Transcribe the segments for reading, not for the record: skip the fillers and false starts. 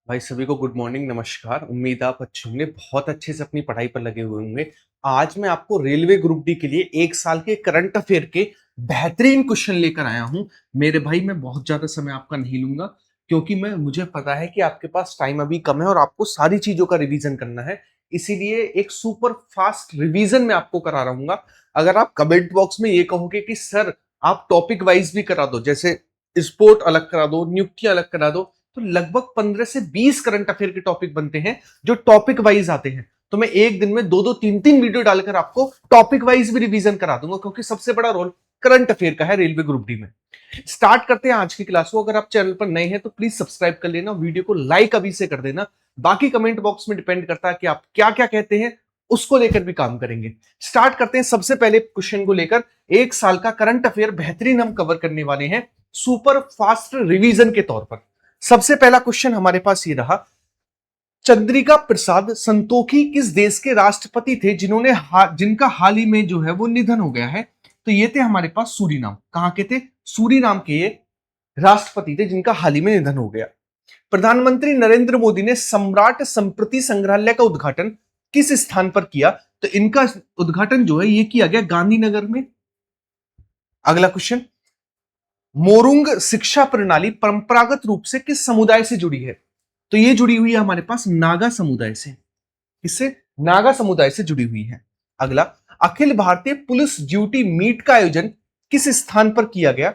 भाई सभी को गुड मॉर्निंग, नमस्कार। उम्मीद आप अच्छे होंगे, बहुत अच्छे से अपनी पढ़ाई पर लगे हुए होंगे। आज मैं आपको रेलवे ग्रुप डी के लिए एक साल के करंट अफेयर के बेहतरीन क्वेश्चन लेकर आया हूं। मेरे भाई, मैं बहुत ज्यादा समय आपका नहीं लूंगा क्योंकि मैं मुझे पता है कि आपके पास टाइम अभी कम है और आपको सारी चीजों का रिवीजन करना है। इसीलिए एक सुपर फास्ट रिवीजन मैं आपको करा रहूंगा। अगर आप कमेंट बॉक्स में ये कहोगे कि सर आप टॉपिक वाइज भी करा दो, जैसे स्पोर्ट अलग करा दो, नियुक्तियां अलग करा दो, तो लगभग 15 से 20 करंट अफेयर के टॉपिक बनते हैं जो टॉपिक वाइज आते हैं। तो मैं एक दिन में दो दो तीन तीन वीडियो डालकर आपको टॉपिक वाइज भी रिवीजन करा दूंगा, क्योंकि सबसे बड़ा रोल करंट अफेयर का है रेलवे ग्रुप डी में। स्टार्ट करते हैं आज की क्लास को। अगर आप चैनल पर नए हैं तो प्लीज सब्सक्राइब कर लेना, वीडियो को लाइक अभी से कर देना। बाकी कमेंट बॉक्स में डिपेंड करता है कि आप क्या क्या कहते हैं, उसको लेकर भी काम करेंगे। स्टार्ट करते हैं सबसे पहले क्वेश्चन को लेकर। एक साल का करंट अफेयर बेहतरीन हम कवर करने वाले हैं सुपर फास्ट रिवीजन के तौर पर। सबसे पहला क्वेश्चन हमारे पास ये रहा, चंद्रिका प्रसाद संतोखी किस देश के राष्ट्रपति थे जिनका हाल ही में जो है वो निधन हो गया है? तो ये थे हमारे पास सूरीनाम। कहां के थे? सूरीनाम के ये राष्ट्रपति थे जिनका हाल ही में निधन हो गया। प्रधानमंत्री नरेंद्र मोदी ने सम्राट संप्रति संग्रहालय का उद्घाटन किस स्थान पर किया? तो इनका उद्घाटन जो है ये किया गया गांधीनगर में। अगला क्वेश्चन, मोरुंग शिक्षा प्रणाली परंपरागत रूप से किस समुदाय से जुड़ी है? तो ये जुड़ी हुई है हमारे पास नागा समुदाय से। किससे? नागा समुदाय से जुड़ी हुई है। अगला, Akhil Bharatiya police duty meet का आयोजन किस स्थान पर किया गया?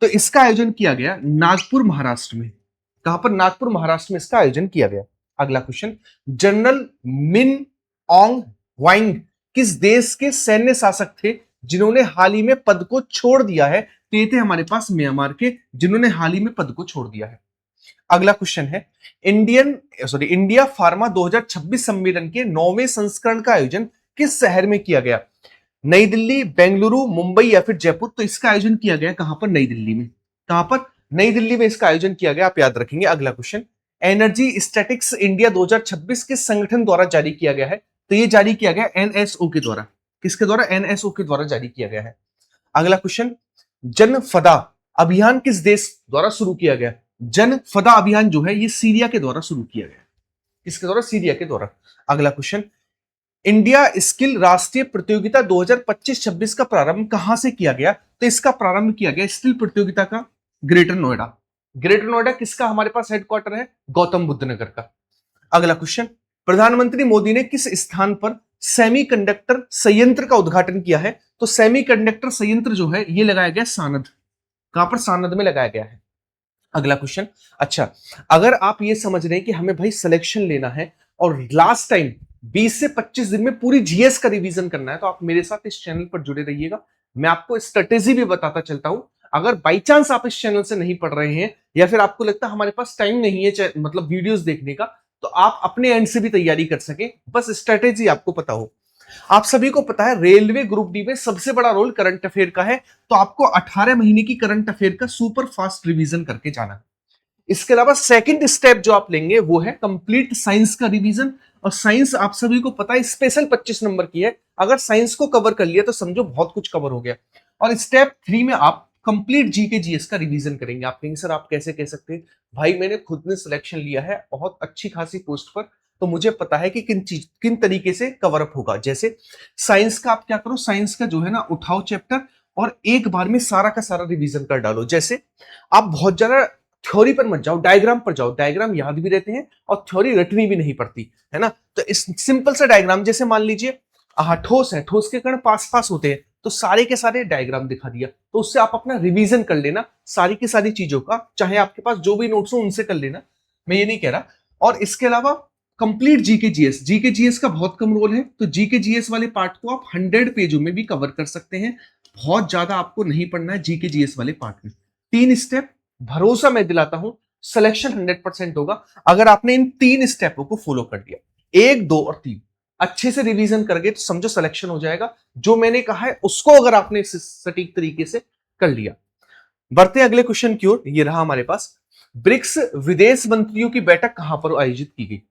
तो इसका आयोजन किया गया नागपुर महाराष्ट्र में। कहां पर? नागपुर महाराष्ट्र में इसका आयोजन किया गया। अगला क्वेश्चन, जनरल मिन ऑन्ग वाइंग किस देश के सैन्य शासक थे जिन्होंने हाल ही में पद को छोड़ दिया है? तो ये थे हमारे पास म्यांमार के, जिन्होंने हाल ही में पद को छोड़ दिया है। अगला क्वेश्चन है, इंडिया फार्मा 2026 सम्मेलन के 9वें संस्करण का आयोजन किस शहर में किया गया? नई दिल्ली, बेंगलुरु, मुंबई या फिर जयपुर? तो इसका आयोजन किया गया कहां पर? नई दिल्ली में। कहां पर? नई दिल्ली में इसका आयोजन किया गया, आप याद रखेंगे। अगला क्वेश्चन, एनर्जी स्टैटिक्स इंडिया 2026 किस संगठन द्वारा जारी किया गया है? तो ये जारी किया गया एनएसओ के द्वारा। किसके द्वारा? एनएसओ के द्वारा जारी किया गया है। अगला क्वेश्चन, जनफदा अभियान किस देश द्वारा शुरू किया गया? जनफदा अभियान जो है ये सीरिया के द्वारा शुरू किया गया। किसके द्वारा? सीरिया के द्वारा। अगला क्वेश्चन, इंडिया स्किल राष्ट्रीय प्रतियोगिता 2025-26 का प्रारंभ कहां से किया गया? तो इसका प्रारंभ किया गया स्किल प्रतियोगिता का ग्रेटर नोएडा। ग्रेटर नोएडा किसका हमारे पास हेडक्वार्टर है? गौतम बुद्ध नगर का। अगला क्वेश्चन, प्रधानमंत्री मोदी ने किस स्थान पर सेमीकंडक्टर संयंत्र का उद्घाटन किया है? तो सेमीकंडक्टर संयंत्र जो है ये लगाया गया सानद। कहां पर? सानद में लगाया गया है। अगला क्वेश्चन, अच्छा, अगर आप ये समझ रहे हैं कि हमें भाई सिलेक्शन लेना है और लास्ट टाइम 20 से 25 दिन में पूरी जीएस का रिवीजन करना है, तो आप मेरे साथ इस चैनल पर जुड़े रहिएगा। मैं आपको स्ट्रेटेजी भी बताता चलता हूं। अगर बाई चांस आप इस चैनल से नहीं पढ़ रहे हैं या फिर आपको लगता है हमारे पास टाइम नहीं है मतलब वीडियोस देखने का, तो आप अपने एंड से भी तैयारी कर सके, बस स्ट्रेटेजी आपको पता हो। आप सभी को पता है रेलवे ग्रुप डी में सबसे बड़ा रोल करंट अफेयर का है, तो आपको 18 महीने की करंट अफेयर का सुपर फास्ट रिवीजन करके जाना है। इसके अलावा सेकंड स्टेप जो आप लेंगे वो है कंप्लीट साइंस का रिवीजन। और साइंस आप सभी को पता है स्पेशल 25 नंबर की है। अगर साइंस को कवर कर लिया तो समझो बहुत कुछ कवर हो गया। और स्टेप 3 में आप कंप्लीट जीके जीएस का रिवीजन करेंगे। आप कहेंगे सर आप कैसे कह सकते हैं? भाई मैंने खुद ने सिलेक्शन लिया है बहुत अच्छी खासी पोस्ट पर, तो मुझे पता है कि किन तरीके से कवर अप होगा। जैसे साइंस का आप क्या करो, साइंस का जो है ना उठाओ चैप्टर और एक बार में सारा का सारा रिवीजन कर डालो। जैसे आप बहुत ज्यादा थ्योरी पर मत जाओ, डायग्राम पर जाओ। डायग्राम याद भी रहते हैं और थ्योरी रटनी भी नहीं पड़ती है ना। तो इस सिंपल सा डायग्राम, जैसे मान लीजिए ठोस है, ठोस के कण पास पास होते हैं, तो सारे के सारे डायग्राम दिखा दिया, तो उससे आप अपना रिवीजन कर लेना सारी की सारी चीजों का। चाहे आपके पास जो भी नोट्स हो उनसे कर लेना, मैं ये नहीं कह रहा। और इसके अलावा complete GK GS, GK GS का बहुत कम रोल है, तो जीके जीएस वाले पार्ट को आप 100 पेजों में भी कवर कर सकते हैं। बहुत ज्यादा आपको नहीं पढ़ना है जीके जीएस वाले पार्ट में। 3 स्टेप, भरोसा मैं दिलाता हूं सिलेक्शन 100% होगा अगर आपने इन 3 स्टेपों को फॉलो कर दिया। 1, 2 और 3 अच्छे से रिवीजन कर गए तो समझो सिलेक्शन हो जाएगा। जो मैंने कहा है उसको अगर आपने सटीक तरीके से कर लिया। बढ़ते अगले क्वेश्चन की ओर। ये रहा हमारे पास, ब्रिक्स विदेश मंत्रियों की बैठक कहां पर आयोजित की गई?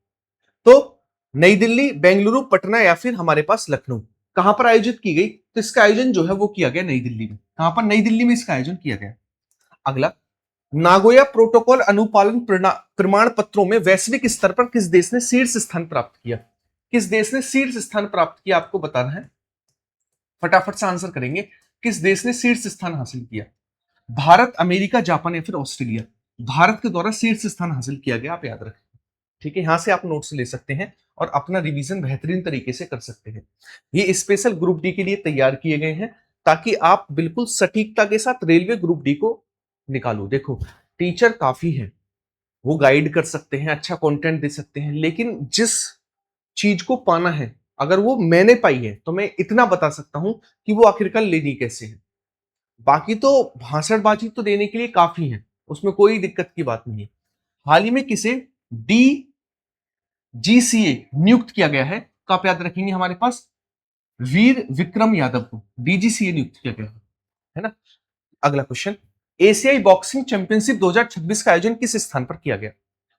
तो नई दिल्ली, बेंगलुरु, पटना या फिर हमारे पास लखनऊ? कहां पर आयोजित की गई? तो इसका आयोजन जो है वो किया गया नई दिल्ली में। कहां पर? नई दिल्ली में इसका आयोजन किया गया। अगला, नागोया प्रोटोकॉल अनुपालन प्रमाण पत्रों में वैश्विक स्तर पर किस देश ने शीर्ष स्थान प्राप्त किया? किस देश ने शीर्ष स्थान प्राप्त किया आपको बताना है, फटाफट से आंसर करेंगे। किस देश ने शीर्ष स्थान हासिल किया? भारत, अमेरिका, जापान या फिर ऑस्ट्रेलिया? भारत के द्वारा शीर्ष स्थान हासिल किया गया, आप याद रखें। ठीक है, यहां से आप नोट्स ले सकते हैं और अपना रिवीजन बेहतरीन तरीके से कर सकते हैं। ये स्पेशल ग्रुप डी के लिए तैयार किए गए हैं ताकि आप बिल्कुल सटीकता के साथ रेलवे ग्रुप डी को निकालो। देखो, टीचर काफी है, वो गाइड कर सकते हैं, अच्छा कंटेंट दे सकते हैं, लेकिन जिस चीज को पाना है अगर वो मैंने पाई है तो मैं इतना बता सकता हूं कि वो आखिरकार लेनी कैसे है। बाकी तो भाषणबाजी तो देने के लिए काफी है, उसमें कोई दिक्कत की बात नहीं है। हाल ही में किसे डी जीसीए नियुक्त किया गया है, तो आप याद रखेंगे हमारे पास वीर विक्रम यादव को डीजीसीए नियुक्त किया गया है ना। अगला क्वेश्चन, एशियाई बॉक्सिंग चैंपियनशिप 2026 का आयोजन किस स्थान पर किया गया?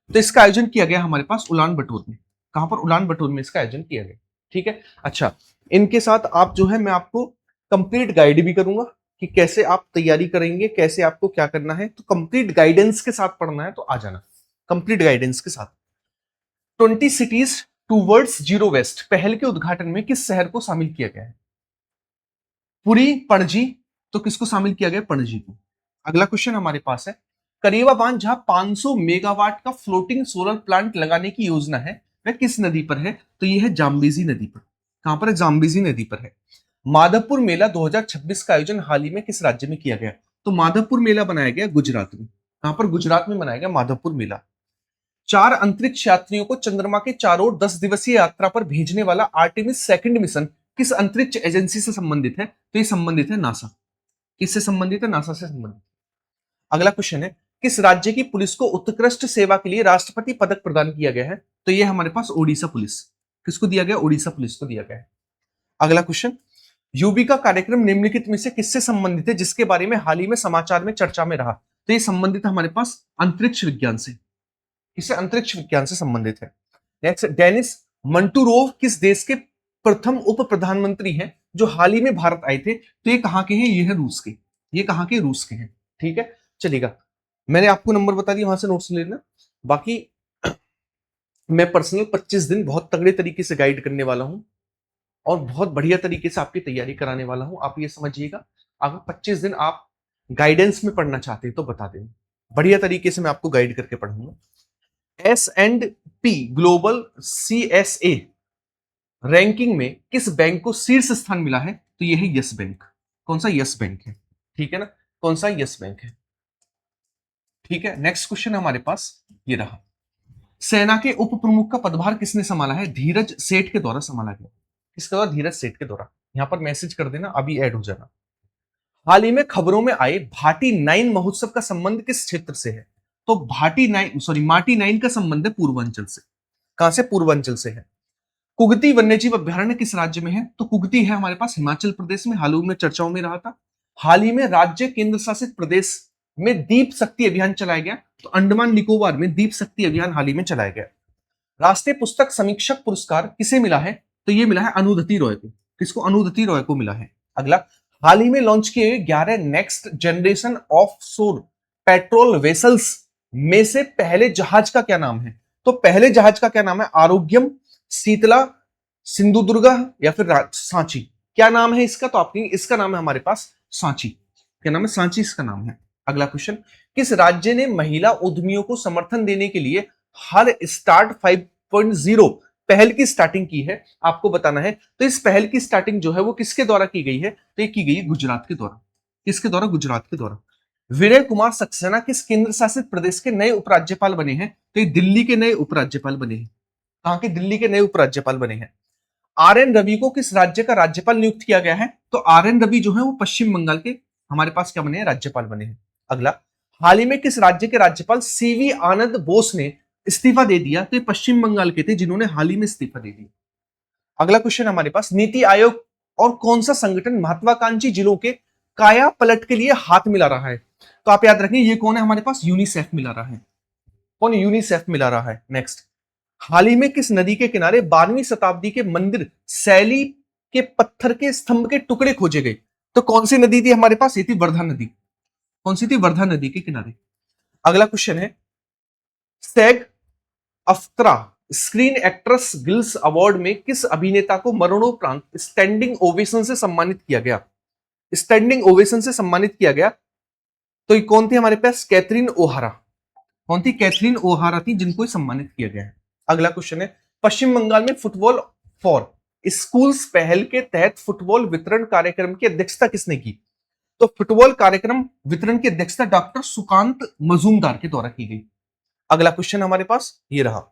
तो इसका आयोजन किया गया हमारे पास उलान बटोर में। कहां पर? उलान बटोर में इसका आयोजन किया गया। ठीक है, अच्छा, इनके साथ आप जो है मैं आपको कंप्लीट गाइड भी करूंगा कि कैसे आप तैयारी करेंगे, कैसे आपको क्या करना है। तो कंप्लीट गाइडेंस के साथ पढ़ना है तो आ जाना, कंप्लीट गाइडेंस के साथ। 20 सिटीज टूवर्ड्स जीरो वेस्ट पहल के उद्घाटन में किस शहर को शामिल किया गया है? पुरी, पणजी? तो किसको शामिल किया गया? पणजी को। अगला क्वेश्चन हमारे पास है, करेवा बांध जहां 500 मेगावाट का फ्लोटिंग सोलर प्लांट लगाने की योजना है वह किस नदी पर है? तो यह है जाम्बेजी नदी पर। कहां पर है? जाम्बेजी नदी पर है। माधवपुर मेला 2026 का आयोजन हाल ही में किस राज्य में किया गया? तो माधवपुर मेला बनाया गया गुजरात में। कहां पर? गुजरात में बनाया गया माधवपुर मेला। 4 अंतरिक्ष यात्रियों को चंद्रमा के चारों ओर 10 दिवसीय यात्रा पर भेजने वाला आर्टेमिस सेकंड मिशन किस अंतरिक्ष एजेंसी से संबंधित है? तो ये संबंधित है नासा। किससे संबंधित है? नासा से संबंधित। अगला क्वेश्चन है, किस राज्य की पुलिस को उत्कृष्ट सेवा के लिए राष्ट्रपति पदक प्रदान किया गया है? तो ये हमारे पास ओडिशा पुलिस। किसको दिया गया? ओडिशा पुलिस को दिया गया है। अगला क्वेश्चन, यूबी का कार्यक्रम निम्नलिखित में से किससे संबंधित है जिसके बारे में हाल ही में समाचार में चर्चा में रहा? तो ये संबंधित है हमारे पास अंतरिक्ष विज्ञान से। इससे अंतरिक्ष विज्ञान से संबंधित है। नेक्स्ट, डेनिस मंटूरोव किस देश के प्रथम उप प्रधानमंत्री हैं जो हाल ही में भारत आए थे? तो ये कहां के हैं? ये है रूस के। ये कहां के? रूस के हैं। ठीक है, चलेगा, मैंने आपको नंबर बता दिया, वहां से नोट्स लेना। बाकी मैं पर्सनल 25 दिन बहुत तगड़े तरीके से गाइड करने वाला हूं और बहुत बढ़िया तरीके से आपकी तैयारी कराने वाला हूं। आप ये समझिएगा, अगर 25 दिन आप गाइडेंस में पढ़ना चाहते हैं तो बता दें, बढ़िया तरीके से मैं आपको गाइड करके पढ़ाऊंगा। S&P ग्लोबल CSA रैंकिंग में किस बैंक को शीर्ष स्थान मिला है? तो यह है यस बैंक। कौन सा? यस बैंक है। ठीक है ना, कौन सा? यस बैंक है। ठीक है, नेक्स्ट क्वेश्चन हमारे पास ये रहा, सेना के उप प्रमुख का पदभार किसने संभाला है? धीरज सेठ के द्वारा संभाला गया। किसके द्वारा? धीरज सेठ के द्वारा। यहां पर मैसेज कर देना, अभी ऐड हो जाना। हाल ही में खबरों में आए भाटी 9 महोत्सव का संबंध किस क्षेत्र से है? तो माटी 9 का संबंध है पूर्वांचल से। कहां से? पूर्वांचल से है। कुगती वन्यजीव अभ्यारण्य किस राज्य में है? तो कुगती है हमारे पास हिमाचल प्रदेश में, हाल ही में चर्चाओं में रहा था। हाल ही में राज्य केंद्र शासित प्रदेश में दीप शक्ति अभियान चलाया गया, तो अंडमान निकोबार में दीप शक्ति अभियान हाल ही में चलाया गया। राष्ट्रीय पुस्तक समीक्षक पुरस्कार किसे मिला है? तो ये मिला है अनुदति रॉय को। किसको? अनुदति रॉय को मिला है। अगला, हाल ही में लॉन्च किए गए 11 नेक्स्ट जनरेशन ऑफ शोर पेट्रोल वेसल्स में से पहले जहाज का क्या नाम है? तो पहले जहाज का क्या नाम है? आरोग्यम, शीतला, सिंधुदुर्गा या फिर सांची? क्या नाम है इसका? तो आपके इसका नाम है हमारे पास सांची। क्या नाम है? सांची इसका नाम है। अगला क्वेश्चन, किस राज्य ने महिला उद्यमियों को समर्थन देने के लिए हर स्टार्ट 5.0 पहल की स्टार्टिंग की है? आपको बताना है। तो इस पहल की स्टार्टिंग जो है वो किसके द्वारा की गई है? तो ये की गई है गुजरात के द्वारा। किसके द्वारा? गुजरात के द्वारा। विजय कुमार सक्सेना किस केंद्र शासित प्रदेश के नए उपराज्यपाल बने हैं? तो ये दिल्ली के नए उपराज्यपाल बने हैं। कहां के? दिल्ली के नए उपराज्यपाल बने हैं। RN रवि को किस राज्य का राज्यपाल नियुक्त किया गया है? तो RN रवि जो है वो पश्चिम बंगाल के हमारे पास क्या बने हैं? राज्यपाल बने हैं। अगला, हाल ही में किस राज्य के राज्यपाल CV आनंद बोस ने इस्तीफा दे दिया? तो ये पश्चिम बंगाल के थे जिन्होंने हाल ही में इस्तीफा दे दिया। अगला क्वेश्चन हमारे पास, नीति आयोग और कौन सा संगठन महत्वाकांक्षी जिलों के काया पलट के लिए हाथ मिला रहा है? तो आप याद रखें, ये कौन है हमारे पास? यूनिसेफ मिला रहा है। कौन? यूनिसेफ मिला रहा है। नेक्स्ट, हाल ही में किस नदी के किनारे 12वीं शताब्दी के मंदिर शैली के पत्थर के स्तंभ के टुकड़े खोजे गए? तो कौन सी नदी थी हमारे पास? ये थी वर्धा नदी। कौन सी थी? वर्धा नदी के किनारे। अगला क्वेश्चन है, सैग अफ्तरा स्क्रीन एक्ट्रेस गिल्स अवार्ड में किस अभिनेता को मरणोपरांत स्टैंडिंग ओवेशन से सम्मानित किया गया? स्टैंडिंग ओवेशन से सम्मानित किया गया। तो ये कौन थी हमारे पास? कैथरीन ओहारा। कौन थी? कैथरीन ओहारा थी, जिनको सम्मानित किया गया है। अगला क्वेश्चन है, पश्चिम बंगाल में फुटबॉल फॉर स्कूल्स पहल के तहत फुटबॉल वितरण कार्यक्रम की अध्यक्षता किसने की? तो फुटबॉल कार्यक्रम वितरण की अध्यक्षता डॉक्टर सुकांत मजूमदार के द्वारा की गई। अगला क्वेश्चन हमारे पास ये रहा।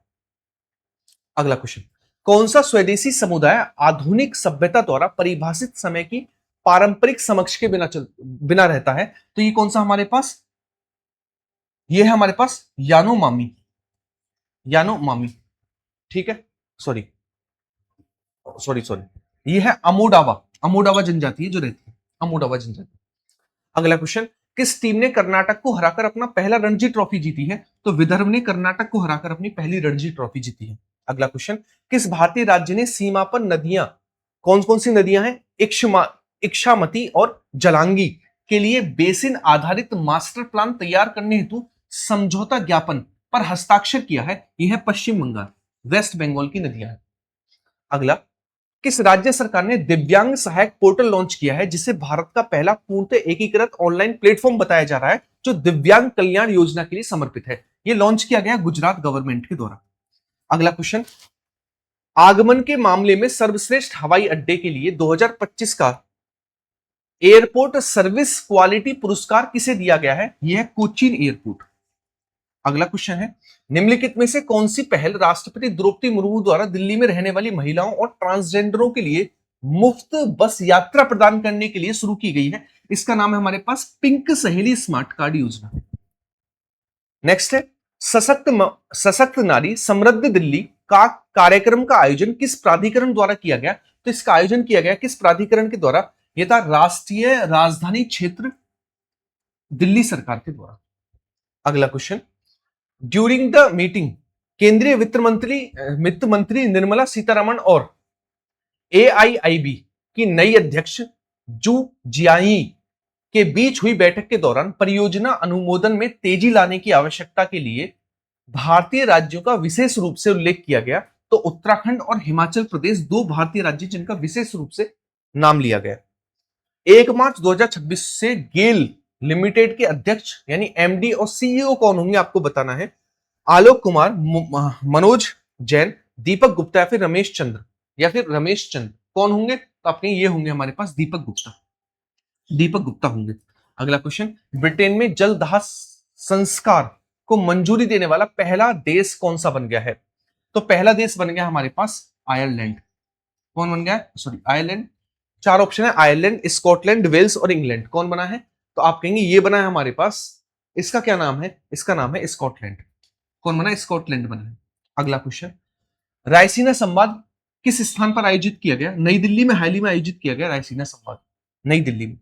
अगला क्वेश्चन, कौन सा स्वदेशी समुदाय आधुनिक सभ्यता द्वारा परिभाषित समय की पारंपरिक समक्ष के बिना रहता है? तो ये कौन सा हमारे पास? ये है हमारे पास यानोमामी। यानोमामी, ठीक है। सॉरी सॉरी सॉरी, ये है अमोडावा। अमोडावा जनजाति है जो रहती है, अमोडावा जनजाति। अगला क्वेश्चन, किस टीम ने कर्नाटक को हराकर अपना पहला रणजी ट्रॉफी जीती है? तो विदर्भ ने कर्नाटक को हराकर अपनी पहली रणजी ट्रॉफी जीती है। अगला क्वेश्चन, किस भारतीय राज्य ने सीमा पर नदियां, कौन कौन सी नदियां हैं, इक्षामती और जलांगी के लिए बेसिन आधारित मास्टर प्लान तैयार करने हेतु समझौता ज्ञापन पर हस्ताक्षर किया है? यह है पश्चिम बंगाल, वेस्ट बंगाल की नदियां हैं। अगला, किस राज्य सरकार ने दिव्यांग सहायक पोर्टल लॉन्च किया है, जिसे भारत का पहला पूर्णतः एकीकृत ऑनलाइन प्लेटफॉर्म बताया जा रहा है, जो दिव्यांग कल्याण योजना के लिए समर्पित है? यह लॉन्च किया गया गुजरात गवर्नमेंट के द्वारा। अगला क्वेश्चन, आगमन के मामले में सर्वश्रेष्ठ हवाई अड्डे के लिए 2025 का एयरपोर्ट सर्विस क्वालिटी पुरस्कार किसे दिया गया है? यह है कोचीन एयरपोर्ट। अगला क्वेश्चन है, निम्नलिखित में से कौन सी पहल राष्ट्रपति द्रौपदी मुर्मू द्वारा दिल्ली में रहने वाली महिलाओं और ट्रांसजेंडरों के लिए मुफ्त बस यात्रा प्रदान करने के लिए शुरू की गई है? इसका नाम है हमारे पास पिंक सहेली स्मार्ट कार्ड योजना। नेक्स्ट है, सशक्त नारी समृद्ध दिल्ली का कार्यक्रम का आयोजन किस प्राधिकरण द्वारा किया गया? तो इसका आयोजन किया गया किस प्राधिकरण के द्वारा? यह था राष्ट्रीय राजधानी क्षेत्र दिल्ली सरकार के द्वारा। अगला क्वेश्चन, ड्यूरिंग द मीटिंग केंद्रीय वित्त मंत्री निर्मला सीतारमण और एआईआईबी की नई अध्यक्ष जू जियाई के बीच हुई बैठक के दौरान परियोजना अनुमोदन में तेजी लाने की आवश्यकता के लिए भारतीय राज्यों का विशेष रूप से उल्लेख किया गया। तो उत्तराखंड और हिमाचल प्रदेश दो भारतीय राज्य जिनका विशेष रूप से नाम लिया गया। 1 मार्च 2026 से गेल लिमिटेड के अध्यक्ष यानी एमडी और सीईओ कौन होंगे आपको बताना है। आलोक कुमार, मनोज जैन, दीपक गुप्ता या फिर रमेश चंद्र कौन होंगे? तो आपके ये होंगे हमारे पास दीपक गुप्ता होंगे। अगला क्वेश्चन, ब्रिटेन में जलदाह संस्कार को मंजूरी देने वाला पहला देश कौन सा बन गया है? तो पहला देश बन गया हमारे पास आयरलैंड। कौन बन गया? Sorry, Ireland. 4 ऑप्शन है, आयरलैंड, स्कॉटलैंड, वेल्स और इंग्लैंड। कौन बना है? तो आप कहेंगे ये बना है हमारे पास, इसका क्या नाम है? इसका नाम है स्कॉटलैंड। कौन बना? स्कॉटलैंड बना है। अगला क्वेश्चन, रायसीना संवाद किस स्थान पर आयोजित किया गया? नई दिल्ली में हाल ही में आयोजित किया गया रायसीना संवाद, नई दिल्ली में।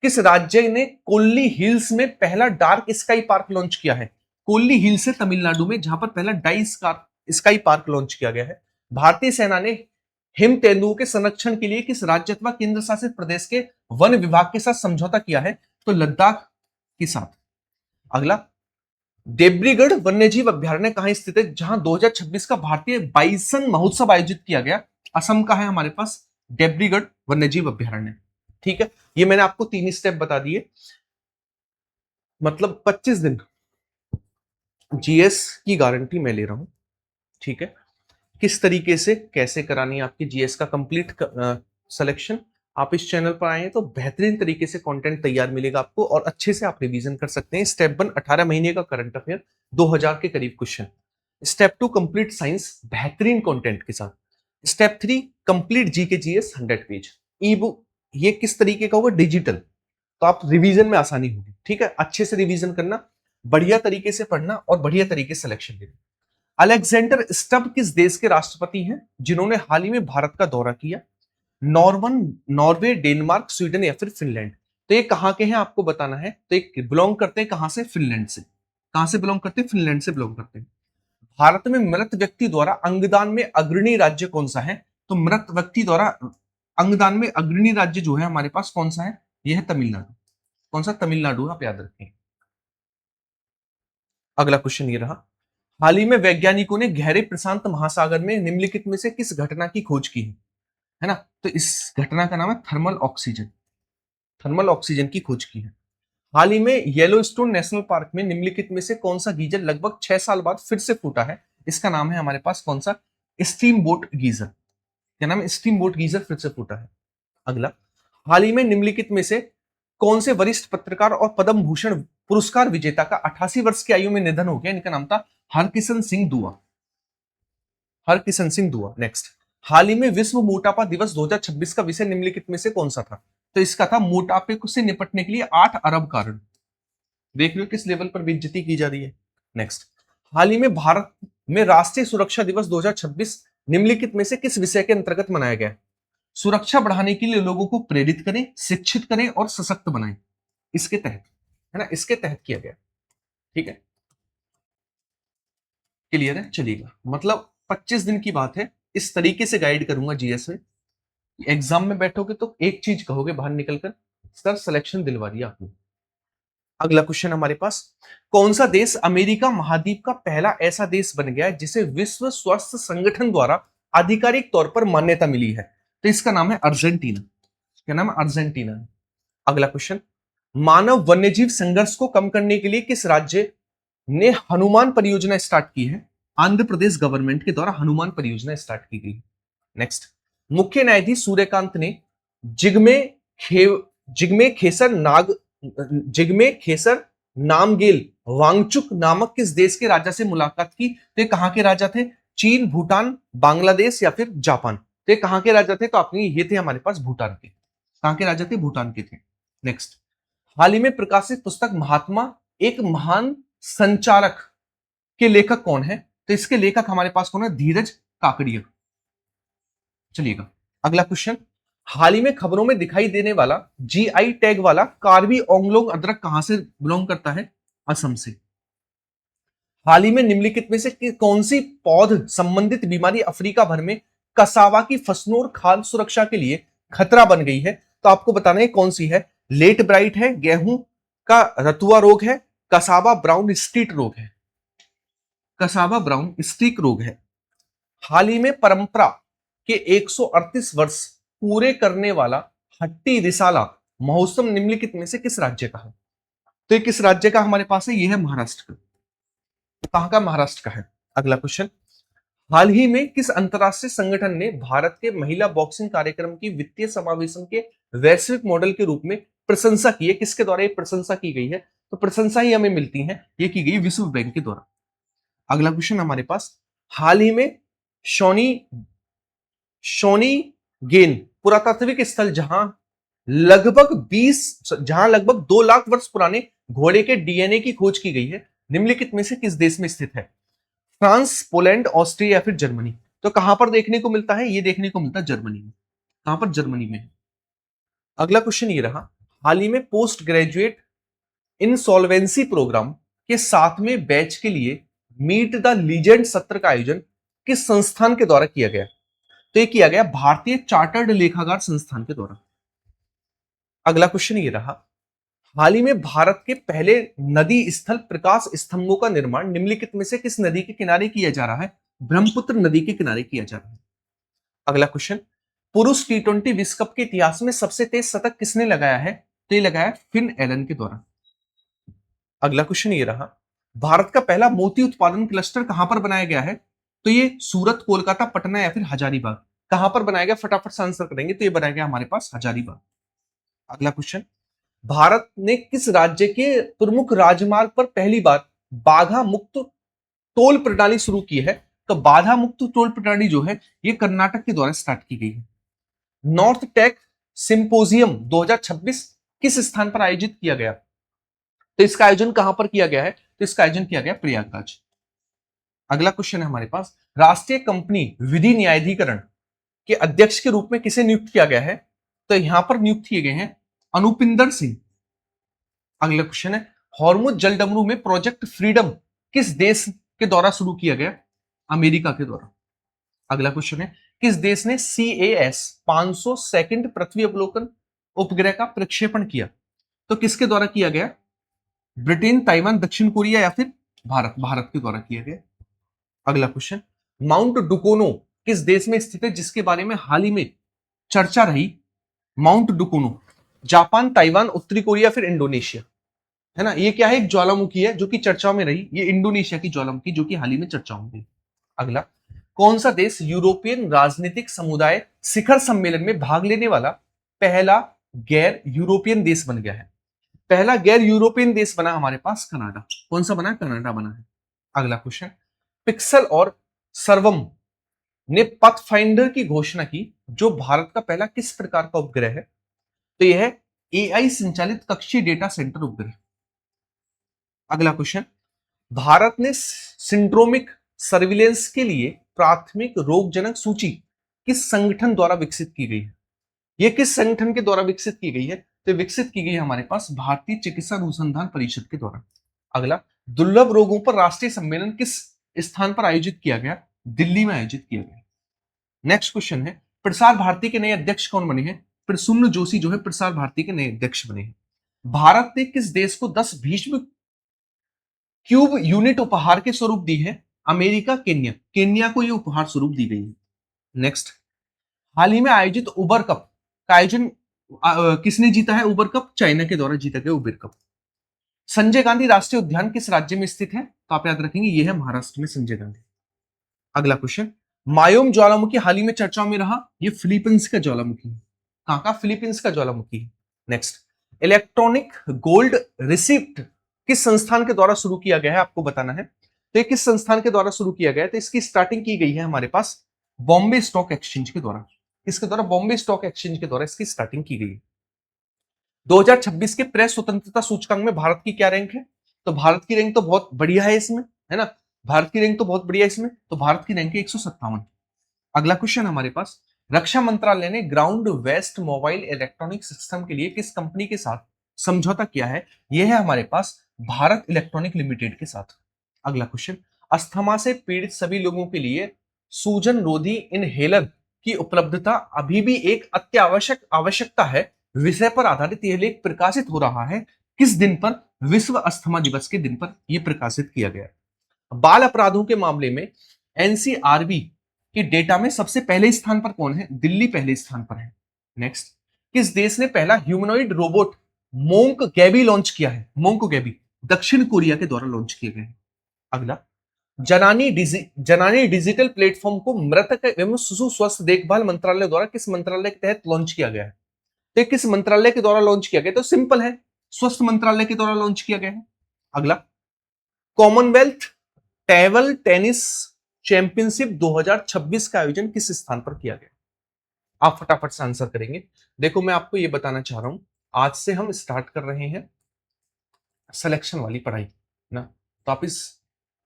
किस राज्य ने कोल्ली हिल्स में पहला डार्क स्काई पार्क लॉन्च किया है? कोल्ली हिल्स है तमिलनाडु में, जहां पर पहला स्काई पार्क लॉन्च किया गया है। भारतीय सेना ने हिम तेंदुओं के संरक्षण के लिए किस राज्य अथवा केंद्र शासित प्रदेश के वन विभाग के साथ समझौता किया है? तो लद्दाख के साथ। अगला, देब्रीगढ़ वन्यजीव अभ्यारण्य कहां स्थित है, जहां 2026 का भारतीय बाइसन महोत्सव आयोजित किया गया? असम का है हमारे पास देब्रीगढ़ वन्यजीव अभ्यारण्य। ठीक है, ये मैंने आपको 3 स्टेप बता दिए, मतलब 25 दिन जीएस की गारंटी मैं ले रहा हूं। ठीक है, किस तरीके से कैसे करानी है आपकी जीएस का कंप्लीट सिलेक्शन, आप इस चैनल पर आए तो बेहतरीन तरीके से कंटेंट तैयार मिलेगा आपको और अच्छे से आप रिवीजन कर सकते हैं। स्टेप 1 18 महीने का करंट अफेयर 2000 के करीब क्वेश्चन। स्टेप 2 कंप्लीट साइंस बेहतरीन कंटेंट के साथ। Step 3 complete GK GS 100 page ई बुक। ये किस तरीके का होगा? डिजिटल, तो आप रिवीजन में आसानी होगी। ठीक है, अच्छे से रिवीजन करना, बढ़िया तरीके से पढ़ना और बढ़िया तरीके से सिलेक्शन लेना। अलेक्जेंडर स्टब किस देश के राष्ट्रपति हैं जिन्होंने हाल ही में भारत का दौरा किया? नॉर्वे, डेनमार्क, स्वीडन या फिर फिनलैंड। तो ये कहां के हैं आपको बताना है। तो ये बिलोंग करते हैं कहां से? फिनलैंड से। कहां से बिलोंग करते हैं? फिनलैंड से बिलोंग करते हैं। भारत में मृत व्यक्ति द्वारा अंगदान में अग्रणी राज्य कौन सा है? तो मृत व्यक्ति द्वारा अंगदान में अग्रणी राज्य जो है हमारे पास कौन सा है? यह है तमिलनाडु। कौन सा? तमिलनाडु, आप याद रखें। अगला क्वेश्चन ये रहा, हाल ही में वैज्ञानिकों ने गहरे प्रशांत महासागर में निम्नलिखित में से किस घटना की खोज की है ना? तो इस घटना का नाम है थर्मल ऑक्सीजन। थर्मल ऑक्सीजन की खोज की है। हाल ही में येलोस्टोन नेशनल पार्क में निम्नलिखित में से कौन सा गीजर लगभग 6 साल बाद फिर से फूटा है? इसका नाम है हमारे पास कौन सा? Steam boat geyser. क्या नाम है? स्टीम बोट गीजर फिर से फूटा है। अगला, हाल ही में निम्नलिखित में से कौन से वरिष्ठ पत्रकार और पद्म भूषण पुरस्कार विजेता का 88 वर्ष की आयु में निधन हो गया? इनका नाम था हरकिशन सिंह दुआ। हरकिशन सिंह दुआ। नेक्स्ट, हाल ही में विश्व मोटापा दिवस 2026 का विषय निम्नलिखित में से कौन सा था? तो इसका था मोटापे से निपटने के लिए 8 अरब कारण। देख लो किस लेवल पर बेइज्जती की जा रही है। नेक्स्ट, हाल ही में भारत में राष्ट्रीय सुरक्षा दिवस 2026 निम्नलिखित में से किस विषय के अंतर्गत मनाया गया? सुरक्षा बढ़ाने के लिए लोगों को प्रेरित करें, शिक्षित करें और सशक्त बनाएं, इसके तहत, है ना, इसके तहत किया गया। ठीक है, क्लियर है? चलिएगा, मतलब 25 दिन की बात है। इस तरीके से गाइड करूंगा जीएस में। एग्जाम में बैठोगे तो एक चीज कहोगे बाहर निकलकर, सर सिलेक्शन दिलवा दिया आपने। अगला क्वेश्चन हमारे पास, कौन सा देश अमेरिका महाद्वीप का पहला ऐसा देश बन गया है जिसे विश्व स्वास्थ्य संगठन द्वारा आधिकारिक तौर पर मान्यता मिली है? तो इसका नाम है अर्जेंटीना। क्या नाम है? अर्जेंटीना। अगला क्वेश्चन, मानव वन्यजीव संघर्ष को कम करने के लिए किस राज्य ने हनुमान परियोजना स्टार्ट की है? आंध्र प्रदेश गवर्नमेंट के द्वारा हनुमान परियोजना स्टार्ट की गई। नेक्स्ट, मुख्य न्यायाधीश सूर्यकांत ने जिग्मे खे जिग्मे खेसर नाग जिग्मे खेसर नामगेल वांगचुक नामक किस देश के राजा से मुलाकात की? तो ये कहां के राजा थे? चीन, भूटान, बांग्लादेश या फिर जापान? तो ये कहां के राजा थे? तो आपने ये थे हमारे पास भूटान के। कहां के राजा थे? भूटान के थे। नेक्स्ट, हाल ही में प्रकाशित पुस्तक महात्मा एक महान संचारक के लेखक कौन है? तो इसके लेखक हमारे पास कौन है? धीरज काकड़िया। चलिएगा, अगला क्वेश्चन, हाल ही में खबरों में दिखाई देने वाला जीआई टैग वाला कार्बी ओंगलोंग अदरक कहां से बिलोंग करता है? असम से। हाल ही में निम्नलिखित में से कौन सी पौध संबंधित बीमारी अफ्रीका भर में कसावा की फसलों और खाद्य सुरक्षा के लिए खतरा बन गई है? तो आपको बताना है कौन सी है। लेट ब्राइट है, गेहूं का रतुआ रोग है, कसावा ब्राउन स्ट्रीट रोग है। कसावा ब्राउन स्ट्रीक रोग है। हाल ही में परंपरा के 138 वर्ष पूरे करने वाला हट्टी रिसाला महोत्सव निम्नलिखित में से किस राज्य का है? तो ये किस राज्य का हमारे पास है? ये है महाराष्ट्र का। कहां का? महाराष्ट्र का है। अगला क्वेश्चन, हाल ही में किस अंतरराष्ट्रीय संगठन ने भारत के महिला बॉक्सिंग कार्यक्रम की वित्तीय समावेशन के वैश्विक मॉडल के रूप में प्रशंसा की है? किसके द्वारा ये प्रशंसा की गई है? तो प्रशंसा ही हमें मिलती है, ये की गई विश्व बैंक के द्वारा। अगला क्वेश्चन हमारे पास, हाल ही में शोनी शोनी गेन पुरातात्विक स्थल जहां लगभग 2 लाख वर्ष पुराने घोड़े के डीएनए की खोज की गई है, निम्नलिखित में से किस देश में स्थित है? फ्रांस, पोलैंड, ऑस्ट्रिया या फिर जर्मनी? तो कहां पर देखने को मिलता है? ये देखने को मिलता है जर्मनी में। कहां पर? जर्मनी में। अगला क्वेश्चन ये रहा, हाल ही में पोस्ट ग्रेजुएट इंसॉल्वेंसी प्रोग्राम के 7वें बैच के लिए मीट द लीजेंड सत्र का आयोजन किस संस्थान के द्वारा किया गया? तो ये किया गया भारतीय चार्टर्ड लेखाकार संस्थान के द्वारा। अगला क्वेश्चन ये रहा, हाल ही में भारत के पहले नदी स्थल प्रकाश स्तंभों का निर्माण निम्नलिखित में से किस नदी के किनारे किया जा रहा है? ब्रह्मपुत्र नदी के किनारे किया जा रहा है। अगला क्वेश्चन, पुरुष T20 विश्व कप के इतिहास में सबसे तेज शतक किसने लगाया है? तो ये लगाया फिन एलन के द्वारा। अगला क्वेश्चन ये रहा, भारत का पहला मोती उत्पादन क्लस्टर कहां पर बनाया गया है? तो ये सूरत, कोलकाता, पटना या फिर हजारीबाग? कहां पर बनाया गया? फटाफट से आंसर करेंगे। तो ये बनाया गया हमारे पास हजारीबाग। अगला क्वेश्चन, भारत ने किस राज्य के प्रमुख राजमार्ग पर पहली बार बाधा मुक्त टोल प्रणाली शुरू की है? तो बाधा मुक्त टोल प्रणाली जो है ये कर्नाटक के द्वारा स्टार्ट की गई है। नॉर्थ टेक सिंपोजियम 2026 किस स्थान पर आयोजित किया गया? तो इसका आयोजन कहां पर किया गया है? तो इसका आयोजन किया गया प्रयागराज। अगला क्वेश्चन है हमारे पास, राष्ट्रीय कंपनी विधि न्यायाधिकरण के अध्यक्ष के रूप में किसे नियुक्त किया गया है? तो यहां पर नियुक्त किए गए हैं अनुपिंदर सिंह। अगला क्वेश्चन है, हॉर्मुज जलडमरू में प्रोजेक्ट फ्रीडम किस देश के द्वारा शुरू किया गया? अमेरिका के द्वारा। अगला क्वेश्चन है, किस देश ने CAS 500 सेकंड पृथ्वी अवलोकन उपग्रह का प्रक्षेपण किया? तो किसके द्वारा किया गया? ब्रिटेन, ताइवान, दक्षिण कोरिया या फिर भारत के द्वारा किया गया। अगला क्वेश्चन, माउंट डुकोनो किस देश में स्थित है जिसके बारे में हाल ही में चर्चा रही? माउंट डुकोनो, जापान, ताइवान, उत्तरी कोरिया, फिर इंडोनेशिया, है ना। ये क्या है? एक ज्वालामुखी है जो कि चर्चाओं में रही। ये इंडोनेशिया की ज्वालामुखी जो कि हाल ही में चर्चाओं में रही। अगला, कौन सा देश यूरोपियन राजनीतिक समुदाय शिखर सम्मेलन में भाग लेने वाला पहला गैर यूरोपियन देश बन गया है? पहला गैर यूरोपियन देश बना हमारे पास कनाडा। कौन सा बना? कनाडा बना है। अगला क्वेश्चन, पिक्सल और सर्वम ने पथफाइंडर की घोषणा की जो भारत का पहला किस प्रकार का उपग्रह है? तो यह है एआई संचालित कक्षीय डेटा सेंटर उपग्रह। अगला क्वेश्चन, भारत ने सिंड्रोमिक सर्विलेंस के लिए प्राथमिक रोगजनक सूची किस संगठन द्वारा विकसित की गई है? यह किस संगठन के द्वारा विकसित की गई है? तो विकसित की गई है हमारे पास भारतीय चिकित्सा अनुसंधान परिषद के द्वारा। अगला, दुर्लभ रोगों पर राष्ट्रीय सम्मेलन किस स्थान पर आयोजित किया गया? दिल्ली में आयोजित किया गया। नेक्स्ट क्वेश्चन है, प्रसार भारती के नए अध्यक्ष कौन बने हैं? प्रसुन्न जोशी जो है प्रसार भारती के नए अध्यक्ष बने हैं। भारत ने किस देश को 10 भीष्म क्यूब यूनिट उपहार के स्वरूप दी है? America, Kenya. केन्या को यह उपहार स्वरूप दी गई है। नेक्स्ट, हाल ही में आयोजित उबर कप का आयोजन किसने जीता है? उबर कप चाइना के द्वारा जीता गया उबर कप। संजय गांधी राष्ट्रीय उद्यान किस राज्य में स्थित है? तो आप याद रखेंगे यह है महाराष्ट्र में संजय गांधी। अगला क्वेश्चन, मायोम ज्वालामुखी हाल ही में चर्चा में रहा, यह फिलीपींस का ज्वालामुखी है। कहां का? फिलीपींस का ज्वालामुखी है। नेक्स्ट, इलेक्ट्रॉनिक गोल्ड रिसिप्ट किस संस्थान के द्वारा शुरू किया गया है? आपको बताना है। तो ये किस संस्थान के द्वारा शुरू किया गया है? तो इसकी स्टार्टिंग की गई है हमारे पास बॉम्बे स्टॉक एक्सचेंज के द्वारा। किसके द्वारा? बॉम्बे स्टॉक एक्सचेंज के द्वारा इसकी स्टार्टिंग की गई है। 2026 के प्रेस स्वतंत्रता सूचकांक में भारत की क्या रैंक है? तो भारत की रैंक तो बहुत बढ़िया है इसमें, है ना। भारत की रैंक तो बहुत बढ़िया है इसमें, तो भारत की रैंक है 157। अगला क्वेश्चन हमारे पास, रक्षा मंत्रालय ने ground waste mobile electronic system के लिए किस कंपनी के साथ समझौता किया है? यह है हमारे पास भारत इलेक्ट्रॉनिक लिमिटेड के साथ। अगला क्वेश्चन, अस्थमा से पीड़ित सभी लोगों के लिए सूजन रोधी इनहेलर की उपलब्धता अभी भी एक अत्यावश्यक आवश्यकता है विषय पर आधारित यह लेख प्रकाशित हो रहा है किस दिन पर? विश्व अस्थमा दिवस के दिन पर यह प्रकाशित किया गया। बाल अपराधों के मामले में एनसीआरबी के डेटा में सबसे पहले स्थान पर कौन है? दिल्ली पहले स्थान पर है। नेक्स्ट, किस देश ने पहला ह्यूमनॉइड रोबोट मोंक गैबी लॉन्च किया है? मोंक गैबी दक्षिण कोरिया के द्वारा लॉन्च किए गए हैं। अगला, जनानी डिजिटल प्लेटफॉर्म को मृतक एवं शिशु स्वास्थ्य देखभाल मंत्रालय द्वारा किस मंत्रालय के तहत लॉन्च किया गया है? तो किस मंत्रालय के द्वारा लॉन्च किया गया? तो सिंपल है, स्वास्थ्य मंत्रालय के द्वारा लॉन्च किया गया है। अगला, कॉमनवेल्थ टेबल टेनिस चैंपियनशिप 2026 का आयोजन किस स्थान पर किया गया? आप फटाफट से आंसर करेंगे। देखो, मैं आपको यह बताना चाह रहा हूं, आज से हम स्टार्ट कर रहे हैं सिलेक्शन वाली पढ़ाई ना, तो आप इस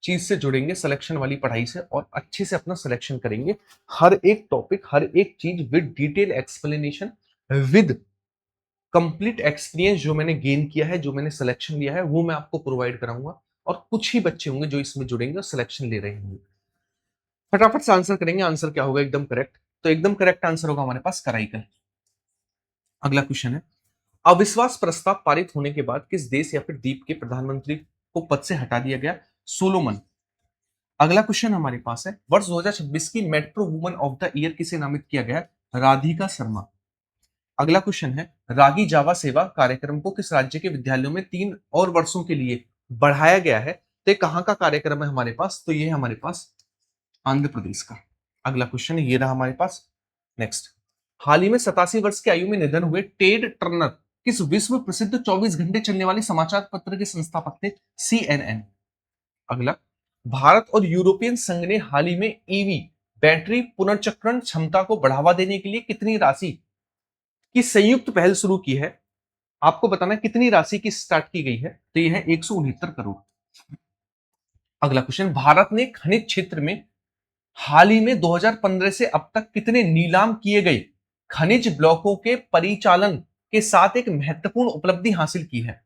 चीज से जुड़ेंगे सिलेक्शन वाली पढ़ाई से और अच्छे से अपना सिलेक्शन करेंगे। हर एक टॉपिक, हर एक चीज with detail explanation, with complete experience जो मैंने गेन किया है, जो मैंने सिलेक्शन लिया है, वो मैं आपको प्रोवाइड कराऊंगा। और कुछ ही बच्चे होंगे जो इसमें जुड़ेंगे और सिलेक्शन ले रहे होंगे। फटाफट से आंसर करेंगे। आंसर क्या होगा? एकदम करेक्ट। तो एकदम करेक्ट आंसर होगा हमारे पास कराईकल। अगला क्वेश्चन है, अविश्वास प्रस्ताव पारित होने के बाद किस देश या फिर द्वीप के प्रधानमंत्री को पद से हटा दिया गया? सोलोमन। अगला क्वेश्चन हमारे पास है, वर्ष 2026 की metro woman of the year किसे नामित किया गया? राधिका शर्मा। अगला क्वेश्चन है, रागी जावा सेवा कार्यक्रम को किस राज्य के विद्यालयों में 3 और वर्षों के लिए बढ़ाया गया है? तो कहां का कार्यक्रम है हमारे पास? तो ये है हमारे पास आंध्र प्रदेश का। अगला क्वेश्चन ये रहा हमारे पास। नेक्स्ट, हाल ही में 87 वर्ष की आयु में निधन हुए टेड टर्नर किस विश्व प्रसिद्ध 24 घंटे चलने वाले समाचार पत्र के संस्थापक थे? CNN। अगला, भारत और यूरोपियन संघ ने हाल ही में ईवी बैटरी पुनर्चक्रण क्षमता को बढ़ावा देने के लिए कितनी राशि की संयुक्त पहल शुरू की है? आपको बताना कितनी राशि की स्टार्ट की गई है? तो यह है 169 करोड़। अगला क्वेश्चन, भारत ने खनिज क्षेत्र में हाल ही में 2015 से अब तक कितने नीलाम किए गए खनिज ब्लॉकों के परिचालन के साथ एक महत्वपूर्ण उपलब्धि हासिल की है?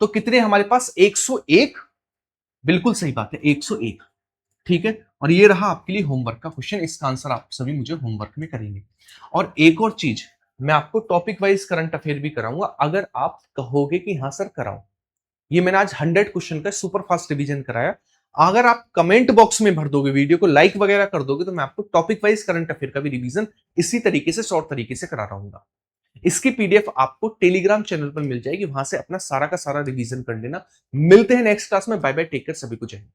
तो कितने हमारे पास? 101। बिल्कुल सही बात है, 101। ठीक है, और ये रहा आपके लिए होमवर्क का क्वेश्चन। इसका आंसर आप सभी मुझे होमवर्क में करेंगे। और एक और चीज, मैं आपको टॉपिक वाइज करंट अफेयर भी कराऊंगा, अगर आप कहोगे कि हाँ सर कराओ। ये मैंने आज 100 क्वेश्चन का सुपर फास्ट रिवीजन कराया। अगर आप कमेंट बॉक्स में भर दोगे, वीडियो को लाइक वगैरह कर दोगे, तो मैं आपको टॉपिक वाइज करंट अफेयर का भी रिवीजन इसी तरीके से शॉर्ट तरीके से करा रहूंगा। इसकी पीडीएफ आपको टेलीग्राम चैनल पर मिल जाएगी, वहां से अपना सारा का सारा रिवीजन कर लेना। मिलते हैं नेक्स्ट क्लास में। बाय बाय, टेक केयर, सभी को जय हिंद।